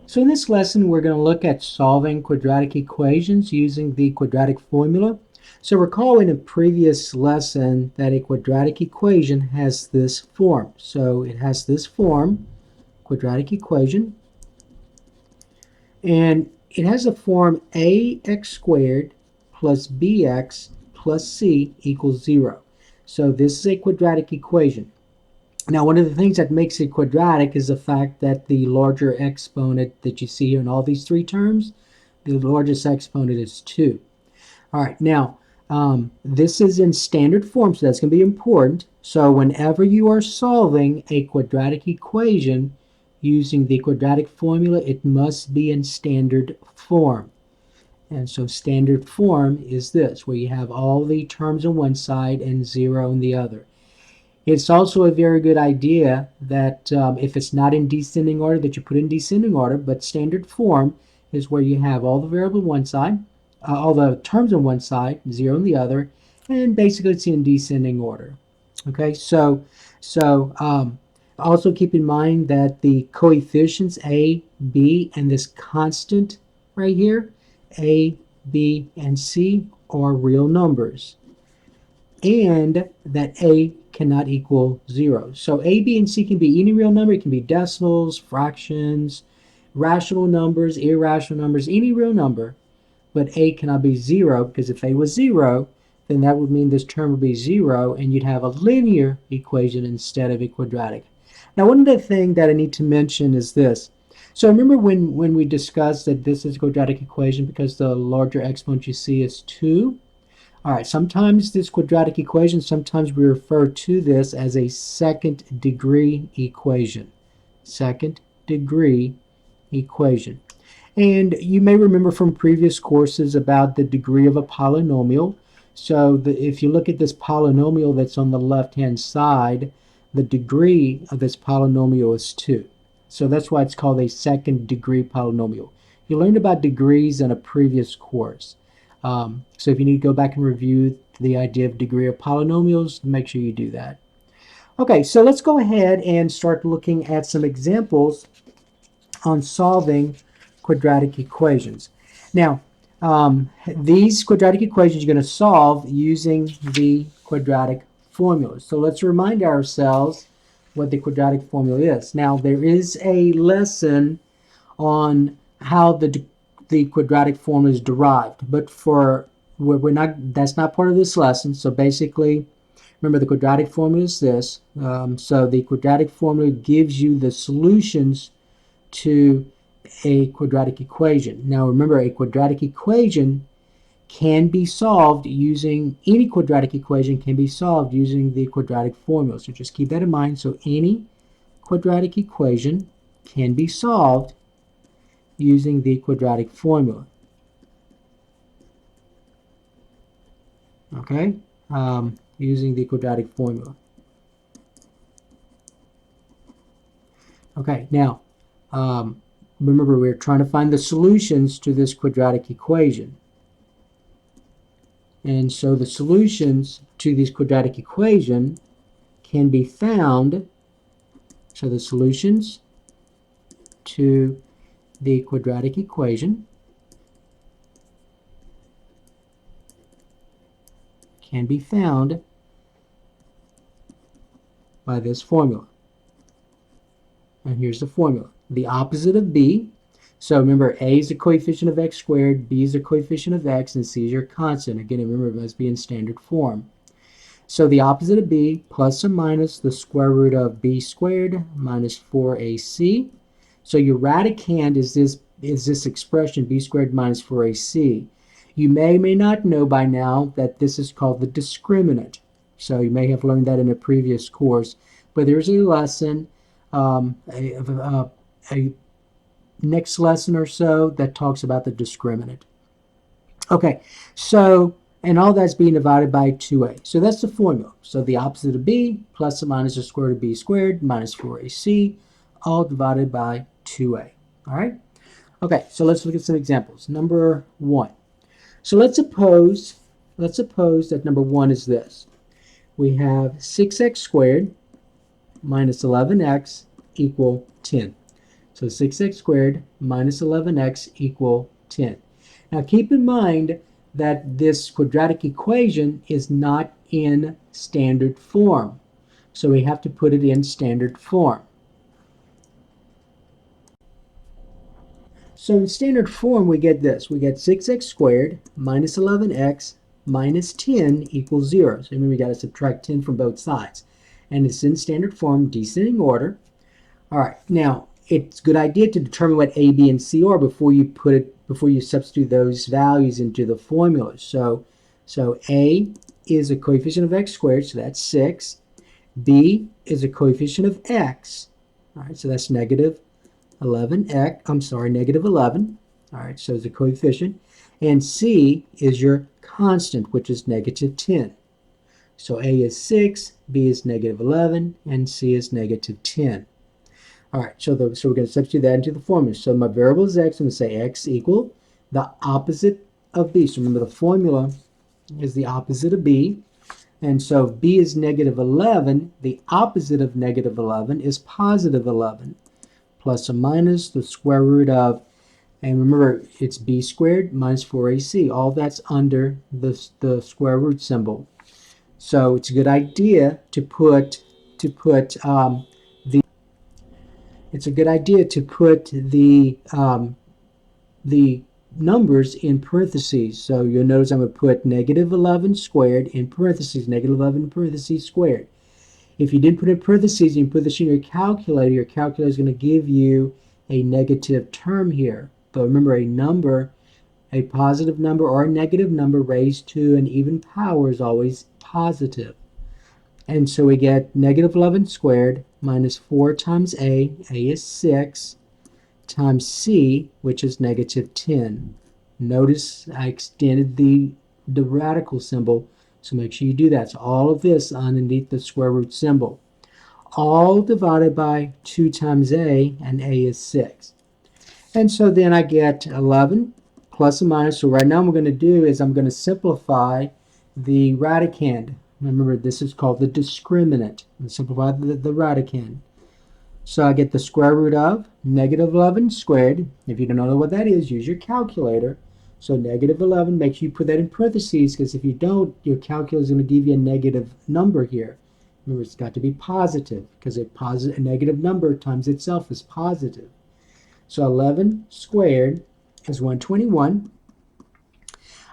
So in this lesson, we're going to look at solving quadratic equations using the quadratic formula. So recall in a previous lesson that a quadratic equation has this form. So it has this form, quadratic equation, and it has the form ax squared plus bx plus c equals 0. So this is a quadratic equation. Now, one of the things that makes it quadratic is the fact that the larger exponent that you see here in all these three terms, the largest exponent is 2. All right, now, this is in standard form, so that's going to be important. So whenever you are solving a quadratic equation using the quadratic formula, it must be in standard form. And so standard form is this, where you have all the terms on one side and 0 on the other. It's also a very good idea that if it's not in descending order, that you put in descending order, but standard form is where you have all the variables on one side, all the terms on one side, 0 on the other, and basically it's in descending order. Okay, so also keep in mind that the coefficients a, b, and this constant right here, a, b, and c, are real numbers, and that a cannot equal 0. So a, b, and c can be any real number. It can be decimals, fractions, rational numbers, irrational numbers, any real number. But a cannot be 0, because if a was 0, then that would mean this term would be 0, and you'd have a linear equation instead of a quadratic. Now, one of the things that I need to mention is this. So remember when we discussed that this is a quadratic equation because the larger exponent you see is 2? All right, sometimes this quadratic equation, sometimes we refer to this as a second degree equation. Second degree equation. And you may remember from previous courses about the degree of a polynomial. So if you look at this polynomial that's on the left-hand side, the degree of this polynomial is 2. So that's why it's called a second degree polynomial. You learned about degrees in a previous course. So if you need to go back and review the idea of degree of polynomials, make sure you do that. Okay, so let's go ahead and start looking at some examples on solving quadratic equations. Now, these quadratic equations you're going to solve using the quadratic formula. So let's remind ourselves what the quadratic formula is. Now, there is a lesson on how the quadratic formula is derived, but that's not part of this lesson. So basically, remember the quadratic formula is this. So the quadratic formula gives you the solutions to a quadratic equation. Now remember, a quadratic equation can be solved using, any quadratic equation can be solved using the quadratic formula. So just keep that in mind. So any quadratic equation can be solved using the quadratic formula. Okay, using the quadratic formula. Okay, now remember we're trying to find the solutions to this quadratic equation. And so the solutions to this quadratic equation can be found, so the solutions to the quadratic equation can be found by this formula. And here's the formula. The opposite of b, so remember a is the coefficient of x squared, b is the coefficient of x, and c is your constant. Again, remember it must be in standard form. So the opposite of b plus or minus the square root of b squared minus 4ac. So your radicand is this expression, b squared minus 4ac. You may or may not know by now that this is called the discriminant. So you may have learned that in a previous course. But there's a lesson, a next lesson or so, that talks about the discriminant. Okay, so, and all that's being divided by 2a. So that's the formula. So the opposite of b plus or minus the square root of b squared minus 4ac, all divided by 2a. All right? Okay, so let's look at some examples. Number 1. So let's suppose that number 1 is this. We have 6x squared minus 11x equal 10. So 6x squared minus 11x equal 10. Now keep in mind that this quadratic equation is not in standard form. So we have to put it in standard form. So in standard form, we get this. We get 6x squared minus 11x minus 10 equals 0. So remember, we got to subtract 10 from both sides. And it's in standard form, descending order. All right, now it's a good idea to determine what a, b, and c are before you substitute those values into the formula. So a is a coefficient of x squared, so that's 6. B is a coefficient of x. All right, so that's negative 11x. Negative 11. All right, so it's a coefficient. And c is your constant, which is negative 10. So a is 6, b is negative 11, and c is negative 10. All right, so we're going to substitute that into the formula. So my variable is x. I'm going to say x equal the opposite of b. So remember, the formula is the opposite of b. And so if b is negative 11, the opposite of negative 11 is positive 11, plus or minus the square root of, and remember, it's b squared minus 4ac. All that's under the square root symbol. So it's a good idea to put the numbers in parentheses. So you'll notice I'm going to put negative 11 squared in parentheses, negative 11 in parentheses squared. If you didn't put in parentheses and you put this in your calculator is going to give you a negative term here. But remember, a positive number or a negative number raised to an even power is always positive. And so we get negative 11 squared minus 4 times a is 6, times c, which is negative 10. Notice I extended the radical symbol, so make sure you do that. So all of this underneath the square root symbol. All divided by 2 times a, and a is 6. And so then I get 11 plus or minus. So right now what I'm going to do is I'm going to simplify the radicand. Remember, this is called the discriminant. I'm going to simplify the radicand. So I get the square root of negative 11 squared. If you don't know what that is, use your calculator. So negative 11, make sure you put that in parentheses, because if you don't, your calculator is going to give you a negative number here. Remember, it's got to be positive, because a negative number times itself is positive. So 11 squared is 121.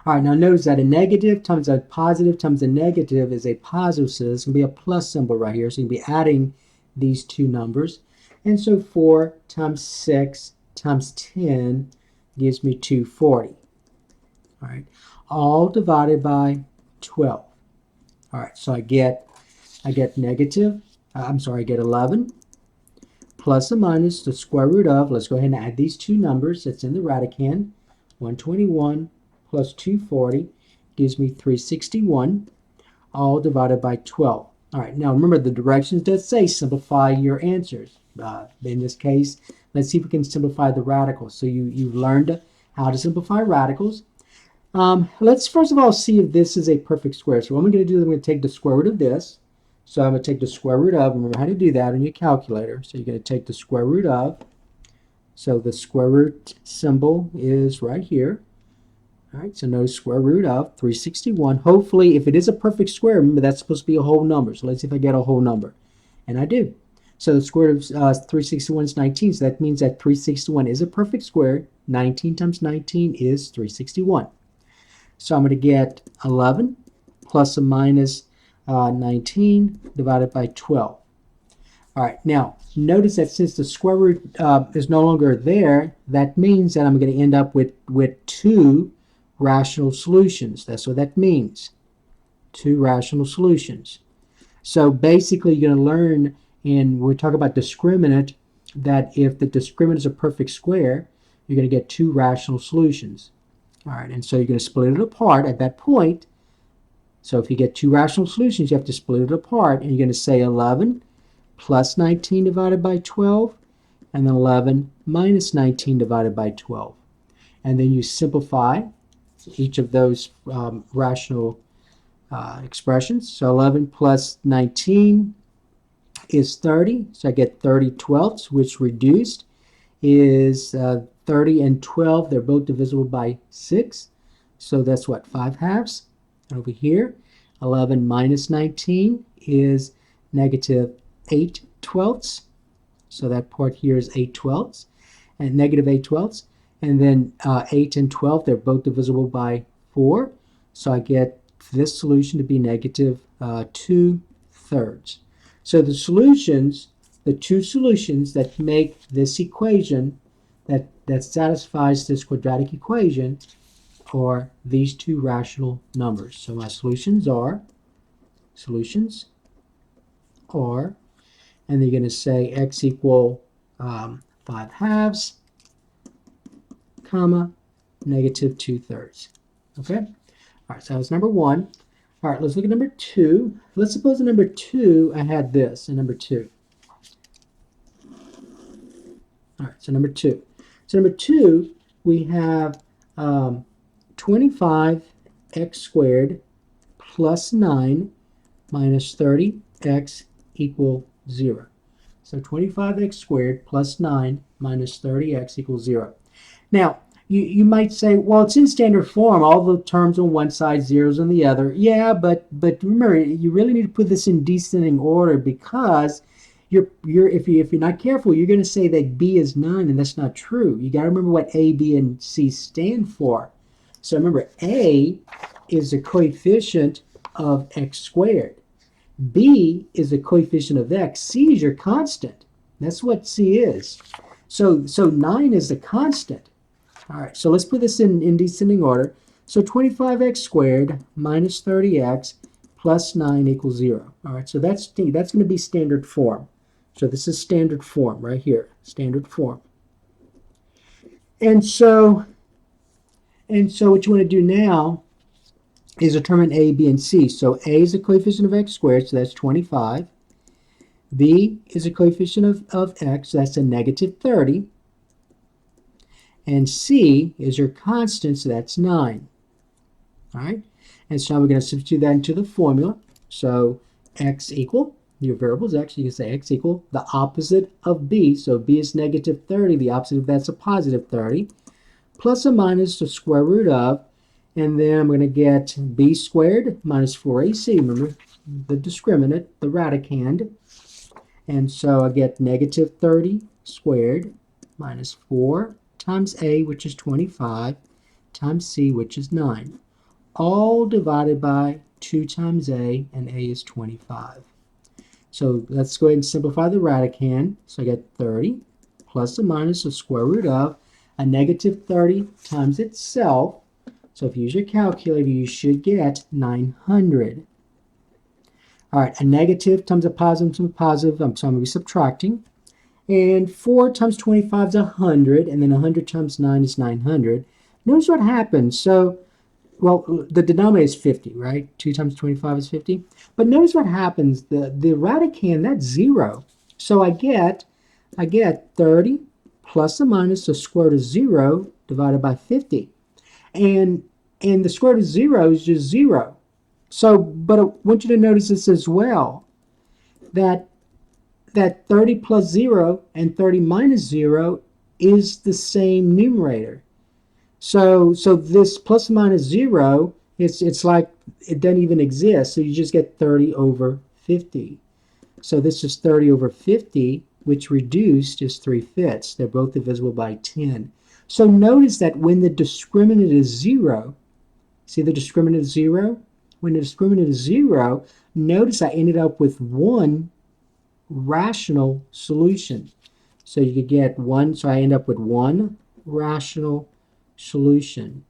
All right, now notice that a negative times a positive times a negative is a positive, so there's going to be a plus symbol right here. So you can be adding these two numbers. And so 4 times 6 times 10 gives me 240. All right, all divided by 12. All right, so I get 11 plus or minus the square root of, let's go ahead and add these two numbers that's in the radicand. 121 plus 240 gives me 361, all divided by 12. All right, now remember, the directions does say simplify your answers. In this case, let's see if we can simplify the radicals. So you've learned how to simplify radicals. Let's first of all see if this is a perfect square. So what I'm going to do is I'm going to take the square root of this. So I'm going to take the square root of, remember how to do that on your calculator. So you're going to take the square root of. So the square root symbol is right here. All right, so notice square root of 361. Hopefully, if it is a perfect square, remember that's supposed to be a whole number. So let's see if I get a whole number. And I do. So the square root of 361 is 19. So that means that 361 is a perfect square. 19 times 19 is 361. So I'm going to get 11 plus or minus 19 divided by 12. All right, now notice that since the square root is no longer there, that means that I'm going to end up with two rational solutions. That's what that means. Two rational solutions. So basically you're going to learn, when we talk about discriminant, that if the discriminant is a perfect square, you're going to get two rational solutions. All right, and so you're going to split it apart at that point. So if you get two rational solutions, you have to split it apart, and you're going to say 11 plus 19 divided by 12, and then 11 minus 19 divided by 12. And then you simplify each of those rational expressions. So 11 plus 19 is 30. So I get 30 twelfths, which reduced is 30 and 12. They're both divisible by 6. So that's what, 5 halves? And over here, 11 minus 19 is negative 8 twelfths. So that part here is 8 twelfths, and negative 8 twelfths. And then 8 and 12, they're both divisible by 4. So I get this solution to be negative 2 thirds. So the solutions, the two solutions that make this equation, that satisfies this quadratic equation, are these two rational numbers. So my solutions are, and they're going to say x equal 5 halves, comma, negative 2 thirds. Okay? All right, so that's number 1. All right, let's look at number 2. Let's suppose in number 2 I had this in number 2. All right, so number 2. So number 2, we have 25x squared plus 9 minus 30x equal 0. So 25x squared plus 9 minus 30x equals 0. Now, you might say, well, it's in standard form. All the terms on one side, zeros on the other. Yeah, but remember, you really need to put this in descending order, because if you're not careful, you're going to say that b is 9, and that's not true. You got to remember what a, b, and c stand for. So remember, a is a coefficient of x squared. B is a coefficient of x. C is your constant. That's what C is. So 9 is the constant. All right, so let's put this in descending order. So 25x squared minus 30x plus 9 equals 0. All right, so that's going to be standard form. So this is standard form right here, standard form. And so what you want to do now is determine a, b, and c. So a is a coefficient of x squared, so that's 25. B is a coefficient of x, so that's a negative 30. And c is your constant, so that's 9. All right? And so now we're going to substitute that into the formula. So x equal, your variable is x, you can say x equal the opposite of b. So b is negative 30, the opposite of that's a positive 30, plus or minus the square root of, and then I'm going to get b squared minus 4ac, remember the discriminant, the radicand. And so I get negative 30 squared minus 4 times a, which is 25, times c, which is 9. All divided by 2 times a, and a is 25. So let's go ahead and simplify the radicand. So I get 30 plus or minus the square root of a negative 30 times itself. So if you use your calculator, you should get 900. All right, a negative times a positive times a positive, so I'm going to be subtracting. And 4 times 25 is 100, and then 100 times 9 is 900. Notice what happens. So, well, the denominator is 50, right? 2 times 25 is 50. But notice what happens. The radicand, that's 0. So I get 30 plus or minus the square root of 0 divided by 50. And the square root of 0 is just 0. So, but I want you to notice this as well, that 30 plus 0 and 30 minus 0 is the same numerator. So this plus or minus 0, it's like it doesn't even exist. So you just get 30 over 50. So this is 30 over 50, which reduced is 3/5. They're both divisible by 10. So notice that when the discriminant is 0, see the discriminant is 0? When the discriminant is 0, notice I ended up with one rational solution. So you could get one, so I end up with one rational solution.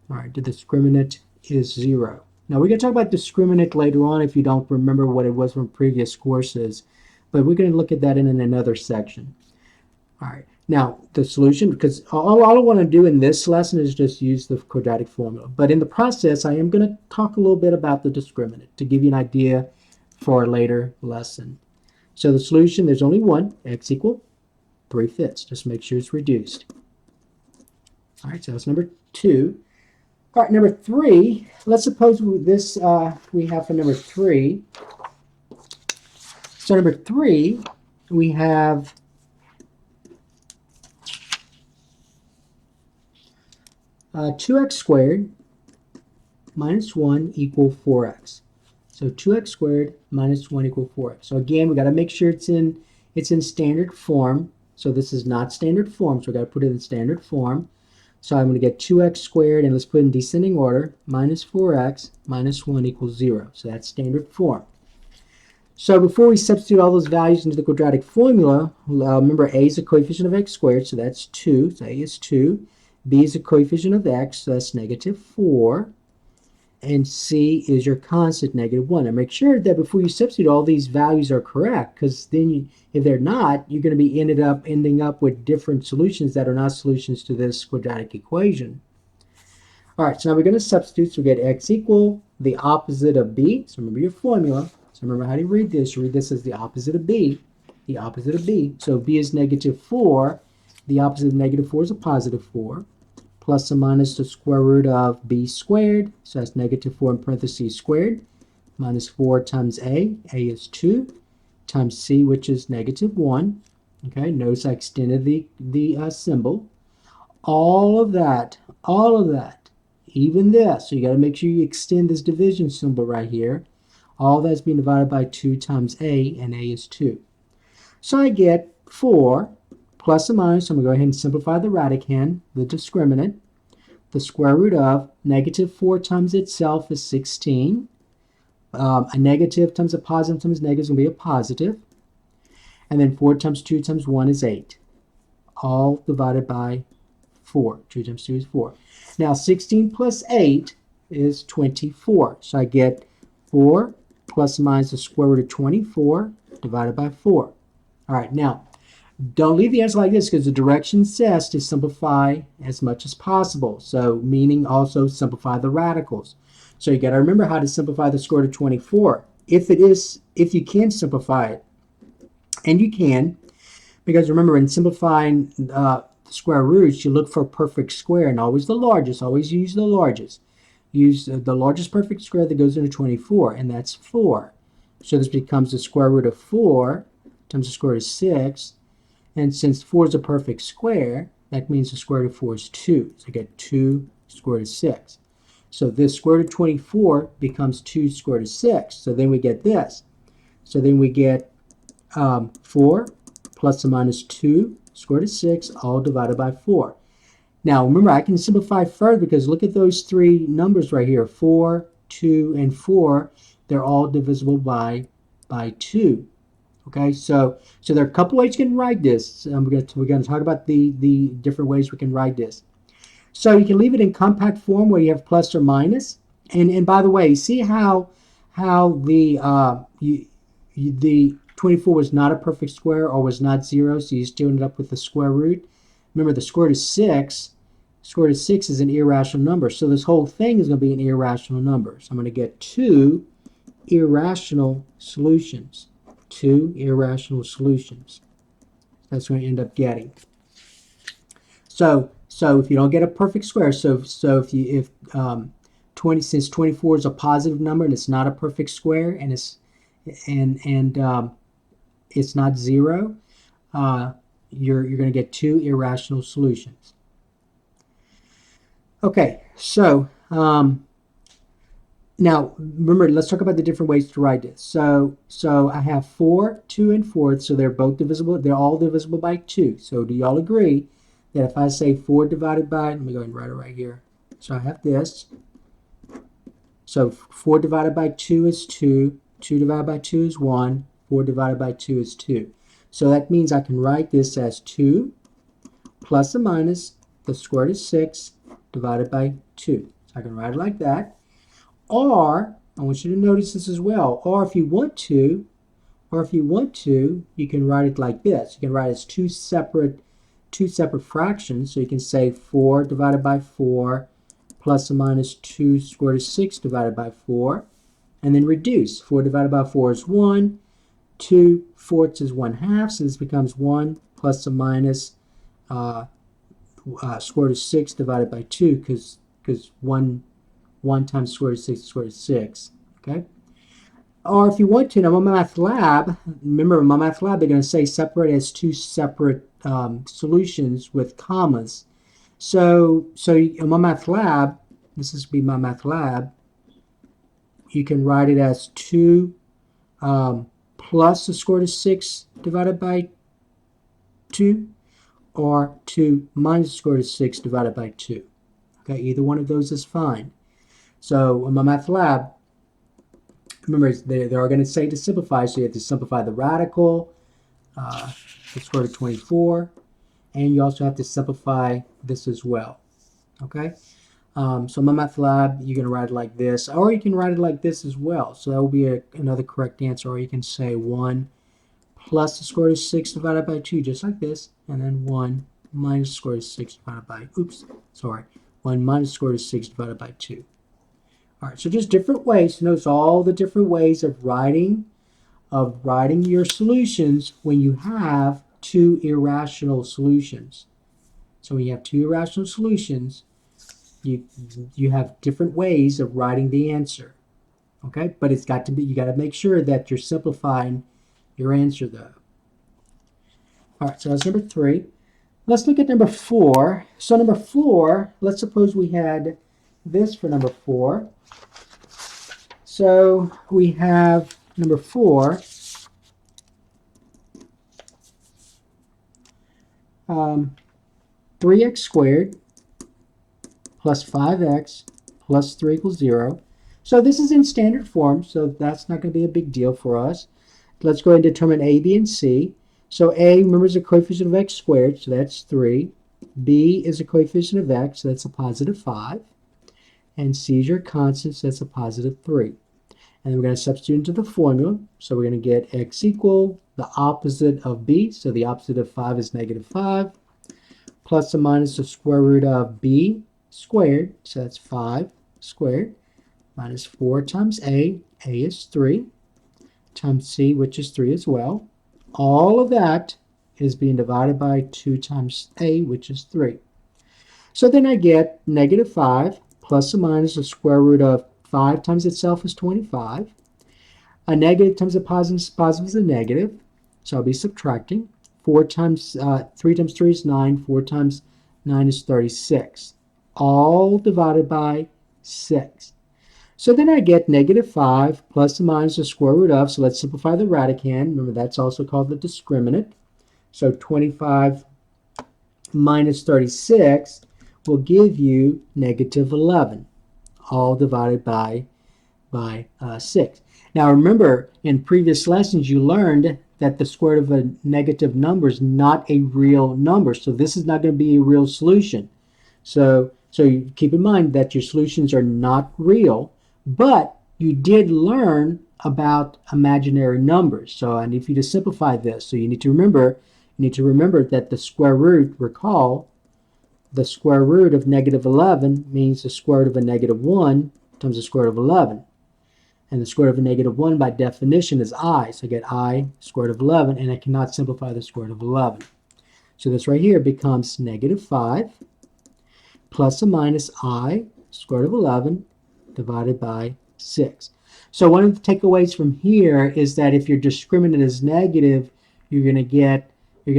All right, the discriminant is 0. Now we're going to talk about discriminant later on if you don't remember what it was from previous courses, but we're going to look at that in another section. All right, now the solution, because all I want to do in this lesson is just use the quadratic formula. But in the process, I am going to talk a little bit about the discriminant to give you an idea for a later lesson. So the solution, there's only one, x equal 3/5. Just make sure it's reduced. All right, so that's number 2. All right, number 3, let's suppose this we have for number 3. So number 3, we have 2x squared minus 1 equal 4x. So 2x squared minus 1 equal 4x. So again, we got to make sure it's in standard form. So this is not standard form, so we got to put it in standard form. So I'm going to get 2x squared, and let's put it in descending order, minus 4x minus 1 equals 0. So that's standard form. So before we substitute all those values into the quadratic formula, remember a is a coefficient of x squared, so that's 2. So a is 2. B is a coefficient of x, so that's negative 4. And C is your constant, negative 1. And make sure that before you substitute, all these values are correct, because then if they're not, you're going to be ending up with different solutions that are not solutions to this quadratic equation. All right, so now we're going to substitute. So we get x equal the opposite of b. So remember your formula. So remember how to read this. You read this as the opposite of b. The opposite of b. So b is negative 4. The opposite of negative 4 is a positive 4. Plus or minus the square root of b squared. So that's negative 4 in parentheses squared. Minus 4 times a. A is 2. Times c, which is negative 1. Okay, notice I extended the symbol. All of that, even this. So you got to make sure you extend this division symbol right here. All that's being divided by 2 times a, and a is 2. So I get 4 plus or minus, I'm going to go ahead and simplify the radicand, the discriminant. The square root of negative 4 times itself is 16. A negative times a positive times negative is going to be a positive. And then 4 times 2 times 1 is 8. All divided by 4. 2 times 2 is 4. Now 16 plus 8 is 24. So I get 4 plus or minus the square root of 24 divided by 4. All right, now don't leave the answer like this, because the direction says to simplify as much as possible. So meaning also simplify the radicals. So you got to remember how to simplify the square root of 24. If you can simplify it, and you can, because remember in simplifying the square roots, you look for a perfect square, and always the largest. Always use the largest. Use the largest perfect square that goes into 24, and that's 4. So this becomes the square root of 4 times the square root of 6. And since 4 is a perfect square, that means the square root of 4 is 2. So I get 2 square root of 6. So this square root of 24 becomes 2 square root of 6. So then we get this. So then we get 4 plus or minus 2 square root of 6, all divided by 4. Now remember, I can simplify further, because look at those three numbers right here, 4, 2, and 4. They're all divisible by 2. Okay, so there are a couple ways you can write this. We're going to talk about the different ways we can write this. So you can leave it in compact form where you have plus or minus. And by the way, see how the 24 was not a perfect square or was not 0, so you still ended up with the square root. Remember, the square root of 6. Square root of 6 is an irrational number, so this whole thing is going to be an irrational number. So I'm going to get 2 irrational solutions. 2 irrational solutions. That's what I end up getting. So if you don't get a perfect square, since 24 is a positive number and it's not a perfect square, and it's not 0, you're going to get 2 irrational solutions. Okay, so now remember, let's talk about the different ways to write this. So I have 4, 2, and 4, so they're both divisible. They're all divisible by 2. So do y'all agree that if I say 4 divided by, let me go ahead and write it right here. So I have this. So 4 divided by 2 is 2. 2 divided by 2 is 1. 4 divided by 2 is 2. So that means I can write this as 2 plus or minus the square root of 6 divided by 2. So I can write it like that. Or, I want you to notice this as well, or if you want to, you can write it like this. You can write it as two separate fractions. So you can say 4 divided by 4 plus or minus 2 square root of 6 divided by 4, and then reduce. 4 divided by 4 is 1, 2 fourths is 1/2, so this becomes 1 plus or minus square root of 6 divided by 2, because 1 times square root of 6 is square root of 6. Okay? Or if you want to, now in my math lab, remember in my math lab, they're going to say separate as two separate solutions with commas. So in my math lab, this is be my math lab, you can write it as 2 plus the square root of 6 divided by 2, or 2 minus the square root of 6 divided by 2. Okay, either one of those is fine. So in my math lab, remember they are going to say to simplify, so you have to simplify the radical, the square root of 24, and you also have to simplify this as well. Okay, so in my math lab, you're going to write it like this, or you can write it like this as well. So that will be another correct answer, or you can say 1 plus the square root of 6 divided by 2, just like this, and then 1 minus the square root of 6 divided by, 1 minus the square root of 6 divided by 2. All right, so just different ways. Notice all the different ways of writing your solutions when you have two irrational solutions. So when you have two irrational solutions, you have different ways of writing the answer. Okay, but it's got to be, you got to make sure that you're simplifying your answer though. All right, so that's number 3. Let's look at number 4. So number 4, let's suppose we had this for number 4. So we have number 4, 3x squared plus 5x plus 3 equals 0. So this is in standard form, so that's not going to be a big deal for us. Let's go ahead and determine a, b, and c. So a, remember, is a coefficient of x squared, so that's 3. b is a coefficient of x, so that's a positive 5. And c is your constant, so that's a positive 3. And then we're going to substitute into the formula. So we're going to get x equal the opposite of b. So the opposite of 5 is negative 5. Plus or minus the square root of b squared. So that's 5 squared. Minus 4 times a. A is 3. Times c, which is 3 as well. All of that is being divided by 2 times a, which is 3. So then I get negative 5 plus or minus the square root of 5 times itself is 25. A negative times a positive is a negative. So I'll be subtracting. 3 times 3 is 9. 4 times 9 is 36. All divided by 6. So then I get negative 5 plus or minus the square root of, so let's simplify the radicand. Remember, that's also called the discriminant. So 25 minus 36 will give you negative 11. All divided by 6. Now remember, in previous lessons you learned that the square root of a negative number is not a real number, so this is not going to be a real solution. So you keep in mind that your solutions are not real, but you did learn about imaginary numbers. So I need you to simplify this. So you need to remember that the square root, recall, the square root of negative 11 means the square root of a negative 1 times the square root of 11. And the square root of a negative 1 by definition is I. So I get I square root of 11, and I cannot simplify the square root of 11. So this right here becomes negative 5 plus or minus I square root of 11 divided by 6. So one of the takeaways from here is that if your discriminant is negative, you're going to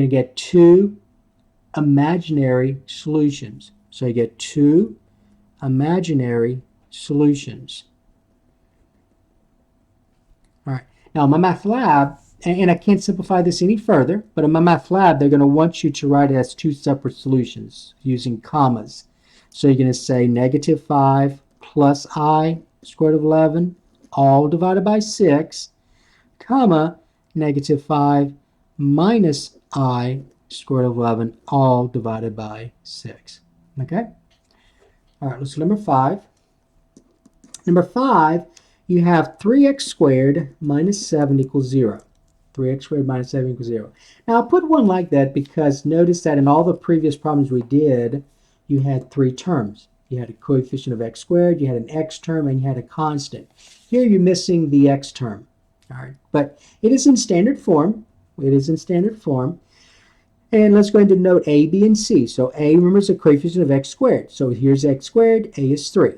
get two imaginary solutions. So you get two imaginary solutions. All right. Now in my math lab, and I can't simplify this any further, but in my math lab, they're going to want you to write it as two separate solutions using commas. So you're going to say negative 5 plus I square root of 11, all divided by 6, comma, negative 5 minus I square root of 11, all divided by 6. Okay? All right, let's do number 5. Number 5, you have 3x squared minus 7 equals 0. 3x squared minus 7 equals 0. Now, I put one like that because notice that in all the previous problems we did, you had 3 terms. You had a coefficient of x squared, you had an x term, and you had a constant. Here you're missing the x term. All right, but it is in standard form. It is in standard form. And let's go ahead and note a, b, and c. So a, remember, is a coefficient of x squared. So here's x squared, a is 3.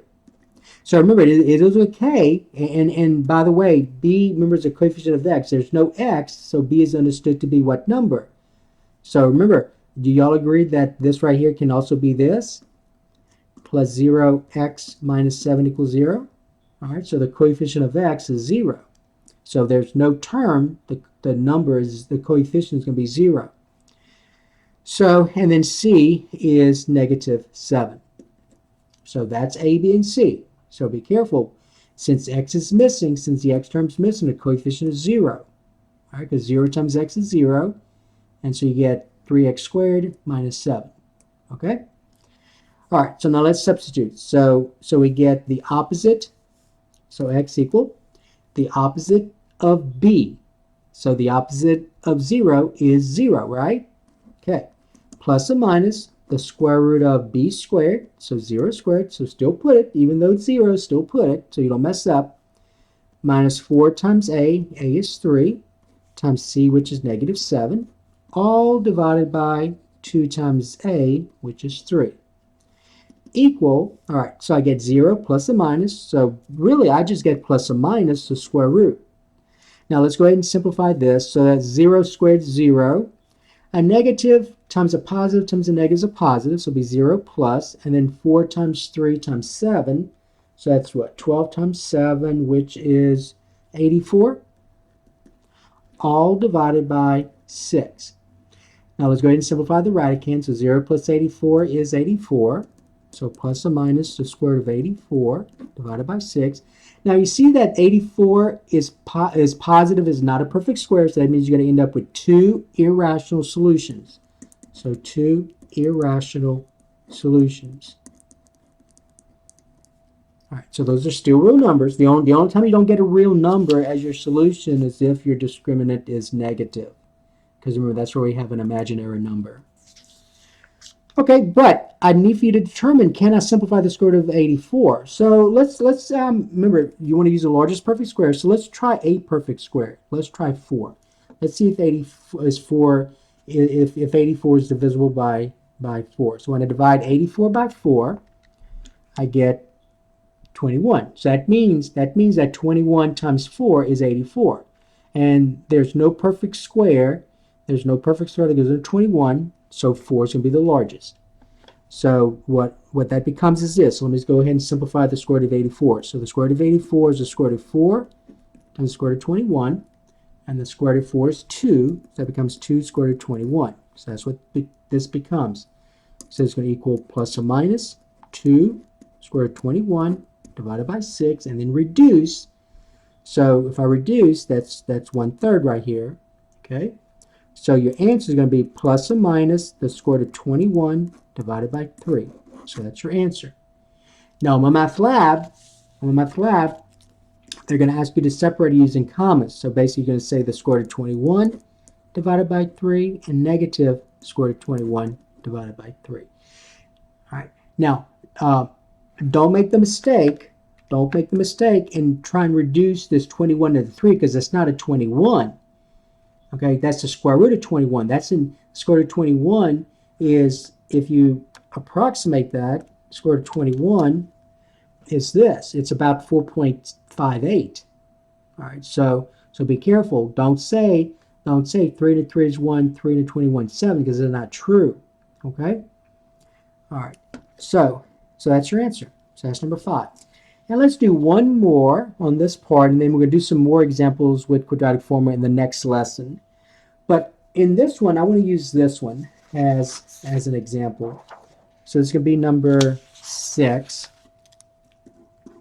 So remember, it is okay. And by the way, b, remember, is a coefficient of x. There's no x, so b is understood to be what number? So remember, Do y'all agree that this right here can also be this? Plus 0x minus 7 equals 0. All right, so the coefficient of x is 0. So there's no term, the number is, the coefficient is going to be 0. So, and then c is negative 7. So that's A, B, and C. So be careful. Since x is missing, since the x term is missing, the coefficient is 0. All right, because 0 times x is 0. And so you get 3x squared minus 7. Okay? All right, so now let's substitute. So we get the opposite. So x equal the opposite of b. So the opposite of 0 is 0, right? Okay. Plus or minus the square root of b squared. So 0 squared. So still put it, even though it's 0, still put it so you don't mess up. Minus 4 times a is 3, times c, which is negative 7, all divided by 2 times a, which is 3. Equal, all right, so I get 0 plus or minus. So really, I just get plus or minus the square root. Now let's go ahead and simplify this. So that's 0 squared is 0. A negative times a positive times a negative is a positive, so it'll be 0 plus, and then 4 times 3 times 7. So that's what? 12 times 7, which is 84. All divided by 6. Now let's go ahead and simplify the radicand. So 0 plus 84 is 84. So plus or minus the square root of 84 divided by 6. Now you see that 84 is positive, is not a perfect square, so that means you're going to end up with 2 irrational solutions. So 2 irrational solutions. All right, so those are still real numbers. The only time you don't get a real number as your solution is if your discriminant is negative. Because remember, that's where we have an imaginary number. Okay, but I need for you to determine, can I simplify the square root of 84? So let's remember, you want to use the largest perfect square. So let's try a perfect square. Let's try 4. Let's see if 84 is 4, if 84 is divisible by 4. So when I divide 84 by 4, I get 21. So that means that 21 times 4 is 84. And there's no perfect square. There's no perfect square that goes into 21. So 4 is going to be the largest. So what that becomes is this. So let me just go ahead and simplify the square root of 84. So the square root of 84 is the square root of 4 times the square root of 21. And the square root of 4 is 2. So that becomes 2 square root of 21. So that's what this becomes. So it's going to equal plus or minus 2 square root of 21 divided by 6. And then reduce. So if I reduce, that's 1/3 right here. Okay. So your answer is going to be plus or minus the square root of 21 divided by 3. So that's your answer. Now in my math lab, they're going to ask you to separate using commas. So basically you're going to say the square root of 21 divided by 3 and negative square root of 21 divided by 3. All right. Now, don't make the mistake and try and reduce this 21 to 3 because it's not a 21. Okay, that's the square root of 21. That's in square root of 21 is, if you approximate that, square root of 21 is this. It's about 4.58. All right, so be careful. Don't say 3 to 3 is 1, 3 to 21 is 7 because they're not true. Okay? All right, so that's your answer. So that's number 5. Now let's do one more on this part, and then we're going to do some more examples with quadratic formula in the next lesson. But in this one, I want to use this one as an example. So it's going to be number 6.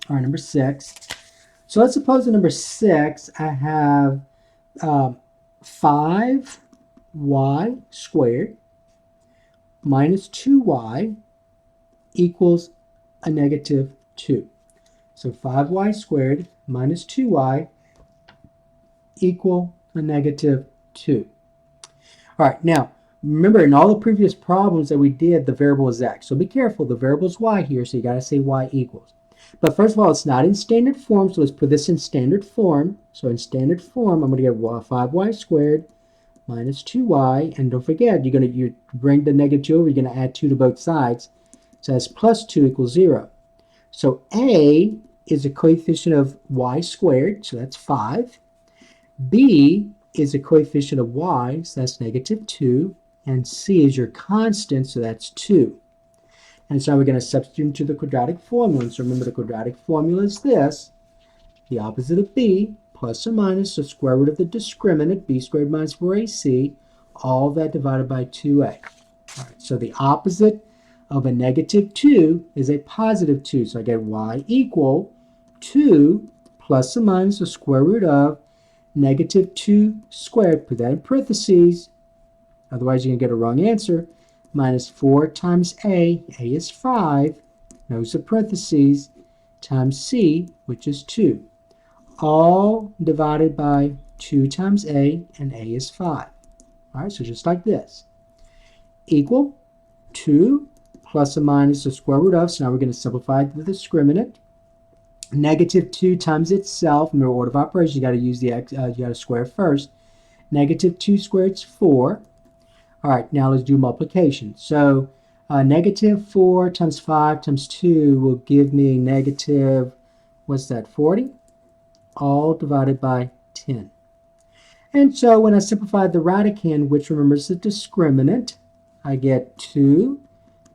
All right, number 6. So let's suppose in number 6, I have 5y squared minus 2y equals a negative 2. So 5y squared minus 2y equal a negative 2. All right, now, remember in all the previous problems that we did, the variable is x. So be careful, the variable is y here, so you got to say y equals. But first of all, it's not in standard form, so let's put this in standard form. So in standard form, I'm going to get 5y squared minus 2y, and don't forget, you bring the negative 2 over, you're going to add 2 to both sides. So that's plus 2 equals 0. So a is a coefficient of y squared, so that's 5. B is a coefficient of y, so that's negative 2, and c is your constant, so that's 2. And so we're going to substitute into the quadratic formula. So remember, the quadratic formula is this: the opposite of b plus or minus the square root of the discriminant, b squared minus 4ac, all that divided by 2a. All right, so the opposite of a negative 2 is a positive 2. So I get y equal 2 plus or minus the square root of negative 2 squared, put that in parentheses, otherwise you're going to get a wrong answer, minus 4 times a is 5, notice the parentheses, times c, which is 2. All divided by 2 times a, and a is 5. All right, so just like this. Equal 2 plus or minus the square root of, so now we're going to simplify the discriminant. Negative 2 times itself, in the order of operation, you got to use the x, you got to square first. Negative 2 squared is 4. All right, now let's do multiplication. So negative 4 times 5 times 2 will give me negative, what's that, 40? All divided by 10. And so when I simplify the radicand, which remembers the discriminant, I get 2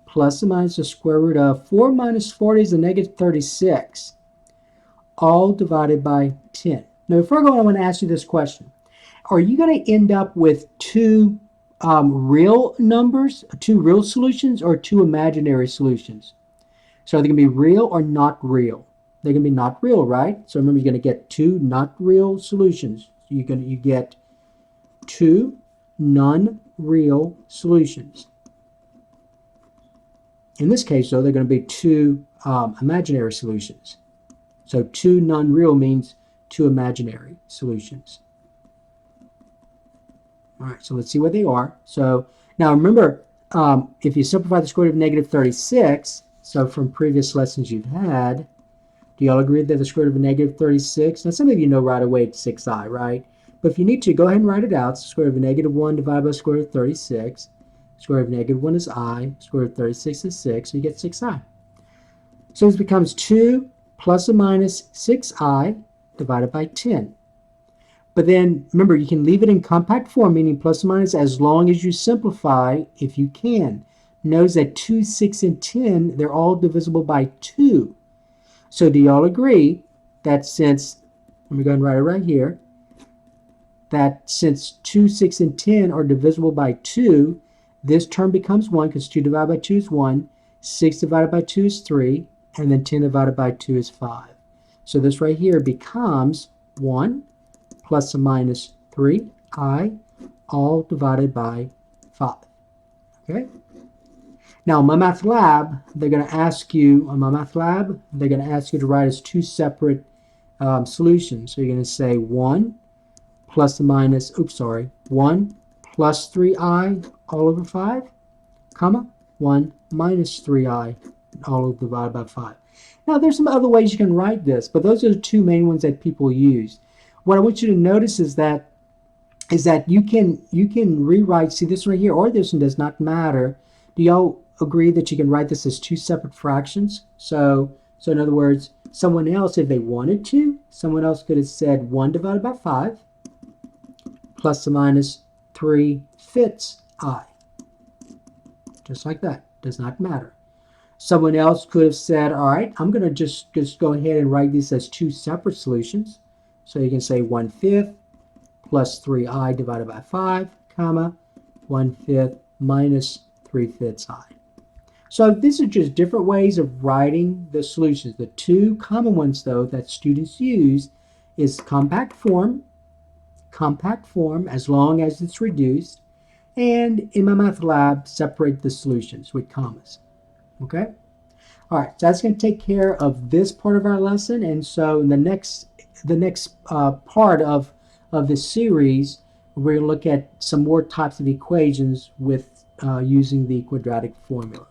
plus or minus the square root of 4 minus 40 is a negative 36, all divided by 10. Now before I go on, I want to ask you this question. Are you going to end up with two real numbers, two real solutions, or two imaginary solutions? So are they going to be real or not real? They're going to be not real, right? So remember, you're going to get two not real solutions. You get two non-real solutions. In this case, though, they're going to be two imaginary solutions. So two non-real means two imaginary solutions. All right, so let's see what they are. So now remember, if you simplify the square root of negative 36, so from previous lessons you've had, do you all agree that the square root of negative 36, now some of you know right away it's 6i, right? But if you need to, go ahead and write it out. So square root of negative 1 divided by the square root of 36. Square root of negative 1 is I. Square root of 36 is 6. So you get 6i. So this becomes 2 plus or minus 6i divided by 10. But then, remember, you can leave it in compact form, meaning plus or minus, as long as you simplify, if you can. Notice that 2, 6, and 10, they're all divisible by 2. So do you all agree that since, let me go and write it right here, that since 2, 6, and 10 are divisible by 2, this term becomes 1 because 2 divided by 2 is 1, 6 divided by 2 is 3, and then 10 divided by 2 is 5. So this right here becomes 1 plus or minus 3i, all divided by 5. Okay? Now, in my math lab, they're going to ask you, to write as two separate solutions. So you're going to say 1 plus or minus, 1 plus 3i all over 5, comma, 1 minus 3i all divided by 5. Now, there's some other ways you can write this, but those are the two main ones that people use. What I want you to notice is that you can rewrite, see this right here, or this one does not matter. Do y'all agree that you can write this as two separate fractions? So in other words, someone else, if they wanted to, someone else could have said 1 divided by 5 plus or minus 3/5 I. Just like that. Does not matter. Someone else could have said, all right, I'm going to just go ahead and write this as two separate solutions. So you can say 1/5 plus 3i divided by 5, comma, 1/5 minus 3/5 I. So these are just different ways of writing the solutions. The two common ones, though, that students use is compact form as long as it's reduced, and in my math lab, separate the solutions with commas. Okay? All right, so that's going to take care of this part of our lesson, and so in the next part of this series, we're going to look at some more types of equations with using the quadratic formula.